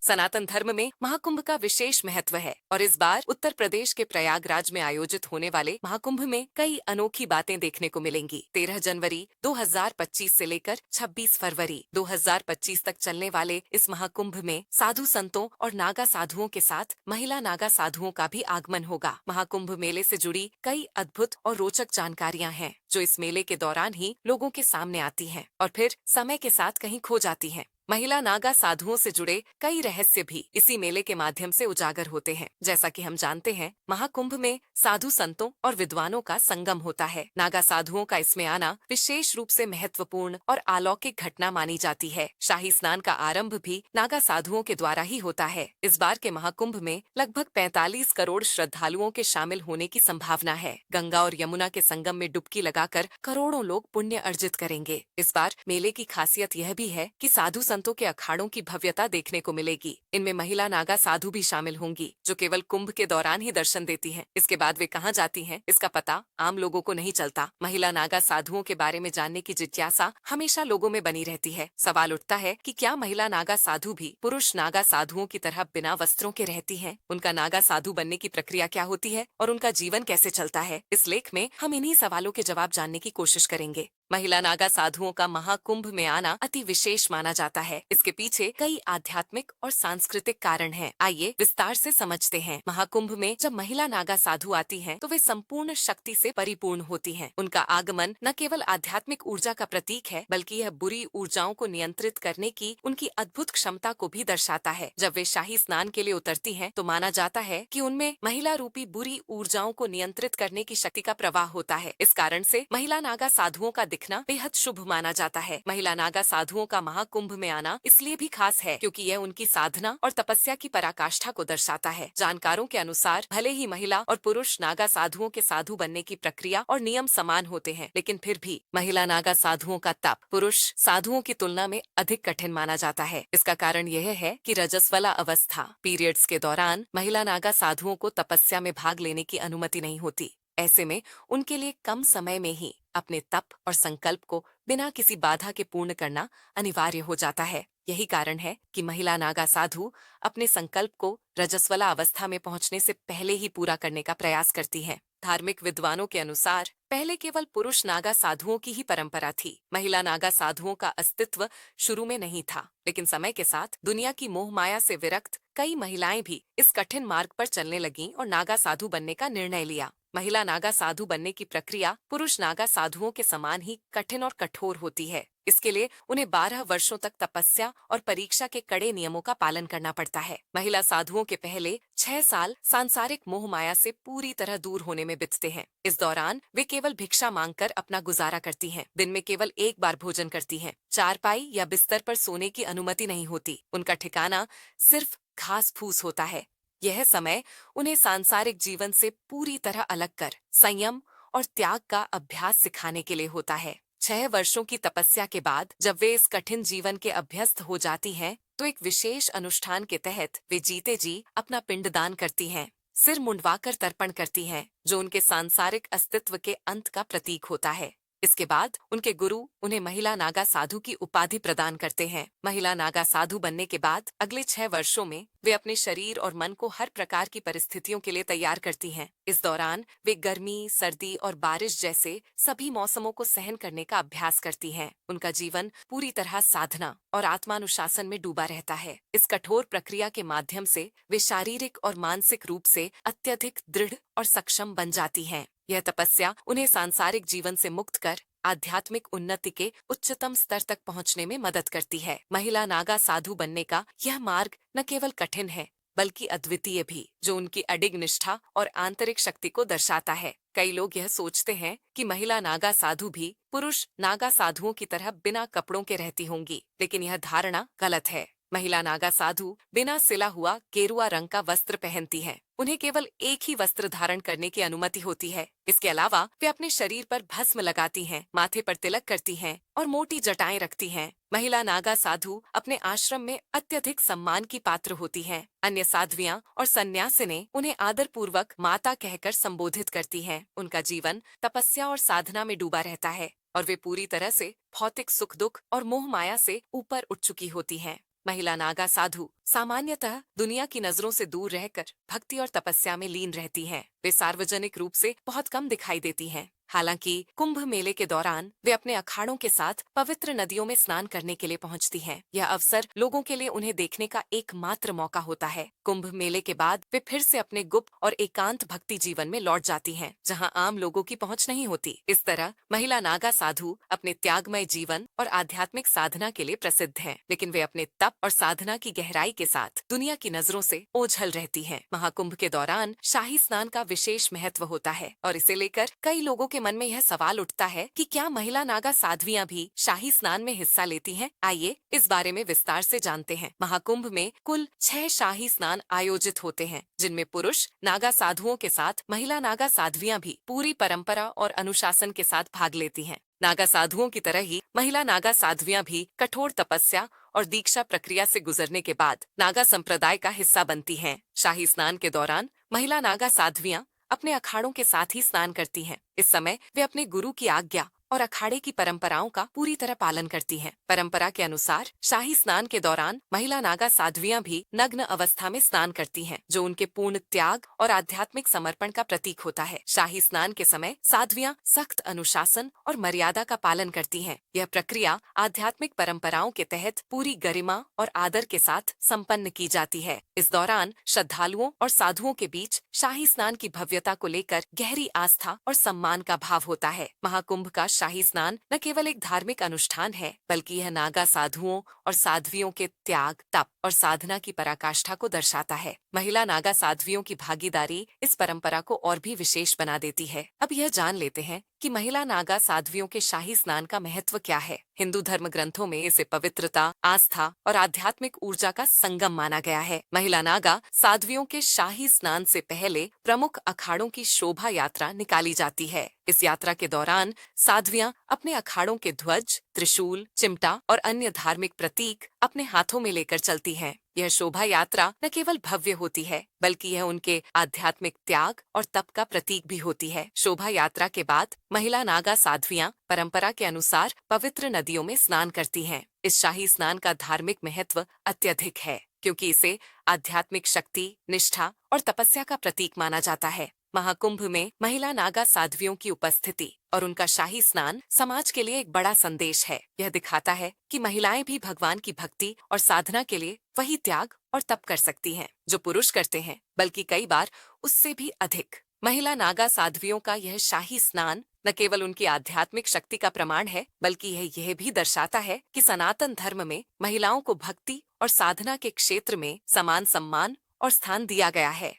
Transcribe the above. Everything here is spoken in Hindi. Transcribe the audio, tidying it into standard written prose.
सनातन धर्म में महाकुंभ का विशेष महत्व है और इस बार उत्तर प्रदेश के प्रयागराज में आयोजित होने वाले महाकुंभ में कई अनोखी बातें देखने को मिलेंगी। 13 जनवरी 2025 से लेकर 26 फरवरी 2025 तक चलने वाले इस महाकुंभ में साधु संतों और नागा साधुओं के साथ महिला नागा साधुओं का भी आगमन होगा। महाकुंभ मेले से जुड़ी कई अद्भुत और रोचक जानकारियां हैं जो इस मेले के दौरान ही लोगों के सामने आती हैं और फिर समय के साथ कहीं खो जाती हैं। महिला नागा साधुओं से जुड़े कई रहस्य भी इसी मेले के माध्यम से उजागर होते हैं। जैसा कि हम जानते हैं, महाकुंभ में साधु संतों और विद्वानों का संगम होता है। नागा साधुओं का इसमें आना विशेष रूप से महत्वपूर्ण और अलौकिक घटना मानी जाती है। शाही स्नान का आरंभ भी नागा साधुओं के द्वारा ही होता है। इस बार के महाकुंभ में लगभग 45 करोड़ श्रद्धालुओं के शामिल होने की संभावना है। गंगा और यमुना के संगम में डुबकी लगाकर करोड़ों लोग पुण्य अर्जित करेंगे। इस बार मेले की खासियत यह भी है कि साधु संतों के अखाड़ों की भव्यता देखने को मिलेगी। इनमें महिला नागा साधु भी शामिल होंगी जो केवल कुंभ के दौरान ही दर्शन देती हैं। इसके बाद वे कहां जाती हैं, इसका पता आम लोगों को नहीं चलता। महिला नागा साधुओं के बारे में जानने की जिज्ञासा हमेशा लोगों में बनी रहती है। सवाल उठता है कि क्या महिला नागा साधु भी पुरुष नागा साधुओं की तरह बिना वस्त्रों के रहती हैं? उनका नागा साधु बनने की प्रक्रिया क्या होती है और उनका जीवन कैसे चलता है? इस लेख में हम इन्हीं सवालों के जवाब जानने की कोशिश करेंगे। महिला नागा साधुओं का महाकुंभ में आना अति विशेष माना जाता है। इसके पीछे कई आध्यात्मिक और सांस्कृतिक कारण हैं। आइए विस्तार से समझते हैं। महाकुंभ में जब महिला नागा साधु आती हैं, तो वे संपूर्ण शक्ति से परिपूर्ण होती हैं। उनका आगमन न केवल आध्यात्मिक ऊर्जा का प्रतीक है, बल्कि यह बुरी ऊर्जाओं को नियंत्रित करने की उनकी अद्भुत क्षमता को भी दर्शाता है। जब वे शाही स्नान के लिए उतरती हैं, तो माना जाता है कि उनमें महिला रूपी बुरी ऊर्जाओं को नियंत्रित करने की शक्ति का प्रवाह होता है। इस कारण से महिला नागा साधुओं का दिखना बेहद शुभ माना जाता है। महिला नागा साधुओं का महाकुंभ में आना इसलिए भी खास है क्योंकि यह उनकी साधना और तपस्या की पराकाष्ठा को दर्शाता है। जानकारों के अनुसार भले ही महिला और पुरुष नागा साधुओं के साधु बनने की प्रक्रिया और नियम समान होते हैं, लेकिन फिर भी महिला नागा साधुओं का तप पुरुष साधुओं की तुलना में अधिक कठिन माना जाता है। इसका कारण यह है कि रजस्वला अवस्था पीरियड्स के दौरान महिला नागा साधुओं को तपस्या में भाग लेने की अनुमति नहीं होती। ऐसे में उनके लिए कम समय में ही अपने तप और संकल्प को बिना किसी बाधा के पूर्ण करना अनिवार्य हो जाता है। यही कारण है कि महिला नागा साधु अपने संकल्प को रजस्वला अवस्था में पहुंचने से पहले ही पूरा करने का प्रयास करती हैं। धार्मिक विद्वानों के अनुसार पहले केवल पुरुष नागा साधुओं की ही परंपरा थी। महिला नागा साधुओं का अस्तित्व शुरू में नहीं था, लेकिन समय के साथ दुनिया की मोह माया से विरक्त कई महिलाएं भी इस कठिन मार्ग पर चलने लगीं और नागा साधु बनने का निर्णय लिया। महिला नागा साधु बनने की प्रक्रिया पुरुष नागा साधुओं के समान ही कठिन और कठोर होती है। इसके लिए उन्हें 12 वर्षों तक तपस्या और परीक्षा के कड़े नियमों का पालन करना पड़ता है। महिला साधुओं के पहले 6 साल सांसारिक मोह माया से पूरी तरह दूर होने में बीतते हैं। इस दौरान वे केवल भिक्षा मांगकर अपना गुजारा करती हैं। दिन में केवल एक बार भोजन करती हैं। चारपाई या बिस्तर पर सोने की अनुमति नहीं होती। उनका ठिकाना सिर्फ घास फूस होता है। यह समय उन्हें सांसारिक जीवन से पूरी तरह अलग कर संयम और त्याग का अभ्यास सिखाने के लिए होता है। 6 वर्षों की तपस्या के बाद जब वे इस कठिन जीवन के अभ्यस्त हो जाती हैं, तो एक विशेष अनुष्ठान के तहत वे जीते जी अपना पिंडदान करती हैं। सिर मुंडवाकर तर्पण करती हैं, जो उनके सांसारिक अस्तित्व के अंत का प्रतीक होता है। इसके बाद उनके गुरु उन्हें महिला नागा साधु की उपाधि प्रदान करते हैं। महिला नागा साधु बनने के बाद अगले 6 वर्षों में वे अपने शरीर और मन को हर प्रकार की परिस्थितियों के लिए तैयार करती हैं। इस दौरान वे गर्मी, सर्दी और बारिश जैसे सभी मौसमों को सहन करने का अभ्यास करती हैं। उनका जीवन पूरी तरह साधना और आत्मानुशासन में डूबा रहता है। इस कठोर प्रक्रिया के माध्यम से वे शारीरिक और मानसिक रूप से अत्यधिक दृढ़ और सक्षम बन जाती हैं। यह तपस्या उन्हें सांसारिक जीवन से मुक्त कर आध्यात्मिक उन्नति के उच्चतम स्तर तक पहुंचने में मदद करती है। महिला नागा साधु बनने का यह मार्ग न केवल कठिन है, बल्कि अद्वितीय भी, जो उनकी अडिग निष्ठा और आंतरिक शक्ति को दर्शाता है। कई लोग यह सोचते हैं कि महिला नागा साधु भी पुरुष नागा साधुओं की तरह बिना कपड़ों के रहती होंगी, लेकिन यह धारणा गलत है। महिला नागा साधु बिना सिला हुआ गेरुआ रंग का वस्त्र पहनती हैं। उन्हें केवल एक ही वस्त्र धारण करने की अनुमति होती है। इसके अलावा वे अपने शरीर पर भस्म लगाती हैं, माथे पर तिलक करती हैं और मोटी जटाएं रखती हैं। महिला नागा साधु अपने आश्रम में अत्यधिक सम्मान की पात्र होती हैं। अन्य साध्वियां और सन्यासिनें उन्हें आदर पूर्वक माता कहकर संबोधित करती हैं। उनका जीवन तपस्या और साधना में डूबा रहता है और वे पूरी तरह से भौतिक सुख दुख और मोह माया से ऊपर उठ चुकी होती हैं। महिला नागा साधु सामान्यतः दुनिया की नजरों से दूर रहकर भक्ति और तपस्या में लीन रहती हैं। वे सार्वजनिक रूप से बहुत कम दिखाई देती हैं। हालांकि कुंभ मेले के दौरान वे अपने अखाड़ों के साथ पवित्र नदियों में स्नान करने के लिए पहुंचती हैं। यह अवसर लोगों के लिए उन्हें देखने का एकमात्र मौका होता है। कुंभ मेले के बाद वे फिर से अपने गुप्त और एकांत भक्ति जीवन में लौट जाती हैं, जहां आम लोगों की पहुंच नहीं होती। इस तरह महिला नागा साधु अपने त्यागमय जीवन और आध्यात्मिक साधना के लिए प्रसिद्ध हैं, लेकिन वे अपने तप और साधना की गहराई के साथ दुनिया की नजरों से ओझल रहती हैं। महाकुंभ के दौरान शाही स्नान का विशेष महत्व होता है और इसे लेकर कई लोगों के मन में यह सवाल उठता है कि क्या महिला नागा साध्वियां भी शाही स्नान में हिस्सा लेती हैं? आइए इस बारे में विस्तार से जानते हैं। महाकुंभ में कुल 6 शाही स्नान आयोजित होते हैं, जिनमें पुरुष नागा साधुओं के साथ महिला नागा साध्वियां भी पूरी परंपरा और अनुशासन के साथ भाग लेती हैं। नागा साधुओं की तरह ही महिला नागा साध्वियां भी कठोर तपस्या और दीक्षा प्रक्रिया से गुजरने के बाद नागा संप्रदाय का हिस्सा बनती हैं। शाही स्नान के दौरान महिला नागा साध्वियां अपने अखाड़ों के साथ ही स्नान करती हैं। इस समय वे अपने गुरु की आज्ञा और अखाड़े की परंपराओं का पूरी तरह पालन करती हैं। परंपरा के अनुसार शाही स्नान के दौरान महिला नागा साध्वियां भी नग्न अवस्था में स्नान करती हैं, जो उनके पूर्ण त्याग और आध्यात्मिक समर्पण का प्रतीक होता है। शाही स्नान के समय साध्वियां सख्त अनुशासन और मर्यादा का पालन करती हैं। यह प्रक्रिया आध्यात्मिक परंपराओं के तहत पूरी गरिमा और आदर के साथ संपन्न की जाती है। इस दौरान श्रद्धालुओं और साधुओं के बीच शाही स्नान की भव्यता को लेकर गहरी आस्था और सम्मान का भाव होता है। महाकुंभ का शाही स्नान न केवल एक धार्मिक अनुष्ठान है, बल्कि यह नागा साधुओं और साध्वियों के त्याग, तप और साधना की पराकाष्ठा को दर्शाता है। महिला नागा साध्वियों की भागीदारी इस परंपरा को और भी विशेष बना देती है। अब यह जान लेते हैं कि महिला नागा साध्वियों के शाही स्नान का महत्व क्या है। हिंदू धर्म ग्रंथों में इसे पवित्रता, आस्था और आध्यात्मिक ऊर्जा का संगम माना गया है। महिला नागा साध्वियों के शाही स्नान से पहले प्रमुख अखाड़ों की शोभा यात्रा निकाली जाती है। इस यात्रा के दौरान साध्वियां अपने अखाड़ों के ध्वज, त्रिशूल, चिमटा और अन्य धार्मिक प्रतीक अपने हाथों में लेकर चलती हैं। यह शोभा यात्रा न केवल भव्य होती है, बल्कि यह उनके आध्यात्मिक त्याग और तप का प्रतीक भी होती है। शोभा यात्रा के बाद महिला नागा साध्वियां परंपरा के अनुसार पवित्र नदियों में स्नान करती हैं। इस शाही स्नान का धार्मिक महत्व अत्यधिक है, क्योंकि इसे आध्यात्मिक शक्ति, निष्ठा और तपस्या का प्रतीक माना जाता है। महाकुंभ में महिला नागा साध्वियों की उपस्थिति और उनका शाही स्नान समाज के लिए एक बड़ा संदेश है। यह दिखाता है कि महिलाएं भी भगवान की भक्ति और साधना के लिए वही त्याग और तप कर सकती हैं जो पुरुष करते हैं, बल्कि कई बार उससे भी अधिक। महिला नागा साध्वियों का यह शाही स्नान न केवल उनकी आध्यात्मिक शक्ति का प्रमाण है, बल्कि यह भी दर्शाता है कि सनातन धर्म में महिलाओं को भक्ति और साधना के क्षेत्र में समान सम्मान और स्थान दिया गया है।